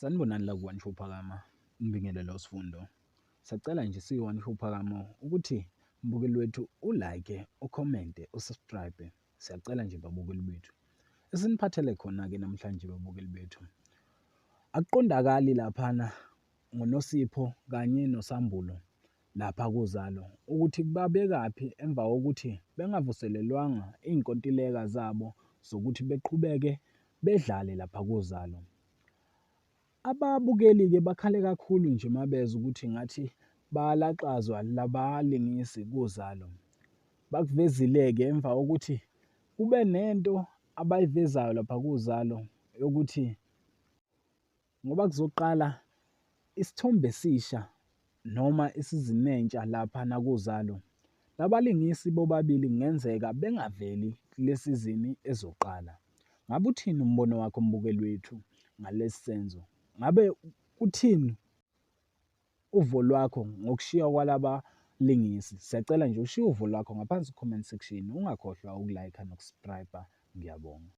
Sanibonani la ku-One Show Phakama, umbingelelo sifundo. Sacela nje siyi-One Show Phakama ukuthi mbukeli wethu u-like, ukhomente, usubscribe. Siyacela nje babukeli bethu. Esiniphathele khona-ke namhlanje babukeli bethu. Akuqondakali laphana ngoNosipho kanye noSambulo lapha kuzalo ukuthi babekaphi emva kokuthi bengavuselelwanga iy'nkontileka zabo zokuthi beqhubeke bedlale lapha kuzalo. Ababukeli-ke bakhale kakhulu nje mabezwa ukuthi ngathi bayalaxazwa labalingisi kuzalo. Bakuvezile-ke emva kokuthi kube nento abayivezayo lapha kuzalo yokuthi ngoba kuzoqala isithombe esisha noma isizini entsha laphana kuzalo. Labalingisi bobabili kungenzeka bengaveli kule sizini ezoqala. Ngabe uthini umbono wakho mbukeli wethu ngalesi senzo? Ngabe uthini uvo lwakho ngokushiya kwalaba lingisi? Siyacela nje ushiye uvo lwakho ngaphansi kwe-comment section. Ungakhohlwa uku-like nokusubscribe. Ngiyabonga.